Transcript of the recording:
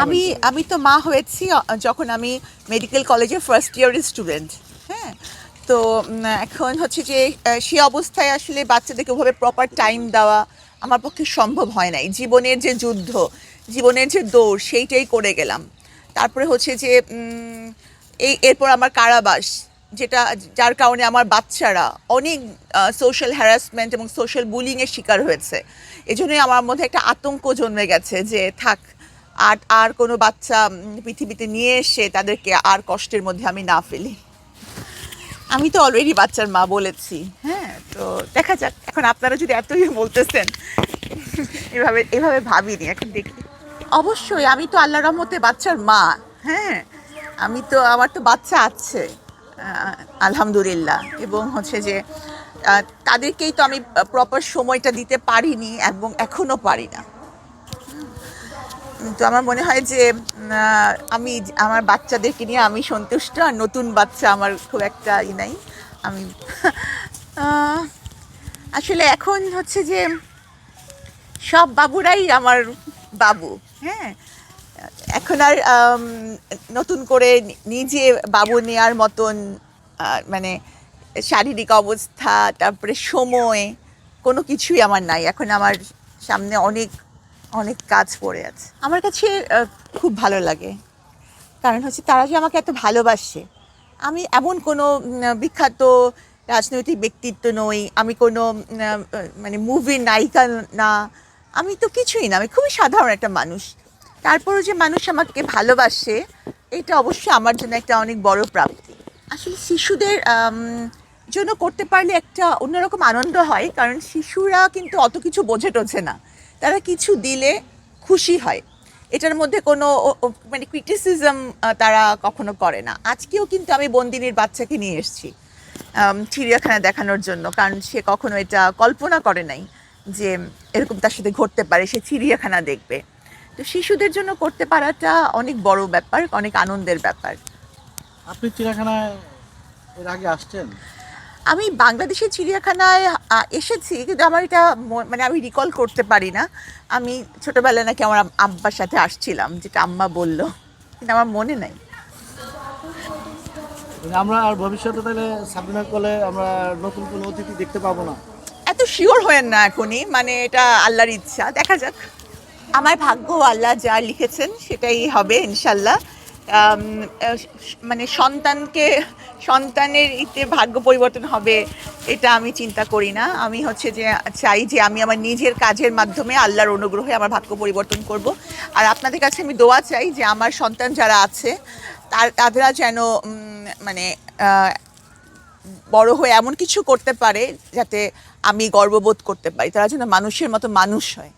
আমি আমি তো মা হয়েছি যখন আমি মেডিকেল কলেজের ফার্স্ট ইয়ারের স্টুডেন্ট। হ্যাঁ, তো এখন হচ্ছে যে সে অবস্থায় আসলে বাচ্চাদেরকে ওভাবে প্রপার টাইম দেওয়া আমার পক্ষে সম্ভব হয় নাই। জীবনের যে যুদ্ধ, জীবনের যে দৌড় সেইটাই করে গেলাম। তারপরে হচ্ছে যে এরপর আমার কারাবাস, যেটা যার কারণে আমার বাচ্চারা অনেক সোশ্যাল হ্যারাসমেন্ট এবং সোশ্যাল বুলিংয়ের শিকার হয়েছে। এজন্যই আমার মধ্যে একটা আতঙ্ক জন্মে গেছে যে থাক, আর আর কোনো বাচ্চা পৃথিবীতে নিয়ে এসে তাদেরকে আর কষ্টের মধ্যে আমি না ফেলি। আমি তো অলরেডি বাচ্চার মা বলেছি। হ্যাঁ, তো দেখা যাক, এখন আপনারা যদি এতই বলতেছেন, এভাবে এভাবে ভাবিনি, এখন দেখি। অবশ্যই আমি তো আল্লাহর রহমতে বাচ্চার মা। হ্যাঁ, আমি তো, আমার তো বাচ্চা আছে আলহামদুলিল্লাহ, এবং হচ্ছে যে তাদেরকেই তো আমি প্রপার সময়টা দিতে পারিনি এবং এখনো পারি না। তো আমার মনে হয় যে আমি আমার বাচ্চাদেরকে নিয়ে আমি সন্তুষ্ট, আর নতুন বাচ্চা আমার খুব একটা নাই। আমি আহ, আসলে এখন হচ্ছে যে সব বাবুরাই আমার বাবু। হ্যাঁ, এখন আর নতুন করে নিজে বাবু নেওয়ার মতন মানে শারীরিক অবস্থা, তারপরে সময়, কোনো কিছুই আমার নাই। এখন আমার সামনে অনেক অনেক কাজ পড়ে আছে। আমার কাছে খুব ভালো লাগে, কারণ হচ্ছে তারা যে আমাকে এত ভালোবাসে। আমি এমন কোনো বিখ্যাত রাজনৈতিক ব্যক্তিত্ব নই, আমি কোনো মানে মুভির নায়িকা না, আমি তো কিছুই না, আমি খুবই সাধারণ একটা মানুষ। তারপরও যে মানুষ আমাকে ভালোবাসে, এটা অবশ্যই আমার জন্য একটা অনেক বড় প্রাপ্তি। আসলে শিশুদের জন্য করতে পারলে একটা অন্যরকম আনন্দ হয়, কারণ শিশুরা কিন্তু অত কিছু বোঝে টোঝে না, তারা কিছু দিলে খুশি হয়। এটার মধ্যে কোনো মানে ক্রিটিসিজম তারা কখনো করে না। আজকেও কিন্তু আমি বন্দিনীর বাচ্চাকে নিয়ে এসেছি চিড়িয়াখানা দেখানোর জন্য, কারণ সে কখনো এটা কল্পনা করে নাই যে এরকম তার সাথে ঘটতে পারে, সে চিড়িয়াখানা দেখবে। তো শিশুদের জন্য করতে পারাটা অনেক বড় ব্যাপার, অনেক আনন্দের ব্যাপার। আপনি চিড়িয়াখানায় এর আগে আসছেন? আমি বাংলাদেশের চিড়িয়াখানায় এসেছি, কিন্তু আমার এটা মানে আমি রিকল করতে পারি না। আমি ছোটোবেলায় নাকি আমার আব্বার সাথে আসছিলাম, যেটা আম্মা বলল, কিন্তু আমার মনে নাই। আমরা আর ভবিষ্যতে তাহলে সাবরিনার কোলে আমরা নতুন কোনো অতিথি দেখতে পাবো না? এত শিওর হয়েন না এখনই, মানে এটা আল্লাহর ইচ্ছা, দেখা যাক। আমার ভাগ্য আল্লাহ যা লিখেছেন সেটাই হবে ইনশাল্লাহ। আম, আহ, মানে সন্তানের ইতে ভাগ্য পরিবর্তন হবে, এটা আমি চিন্তা করি না। আমি হচ্ছে যে চাই যে আমি আমার নিজের কাজের মাধ্যমে আল্লাহর অনুগ্রহে আমার ভাগ্য পরিবর্তন করব। আর আপনাদের কাছে আমি দোয়া চাই যে আমার সন্তান যারা আছে তারা যেন মানে বড় হয়ে এমন কিছু করতে পারে যাতে আমি গর্ববোধ করতে পারি, তারা যেন মানুষের মতো মানুষ হয়।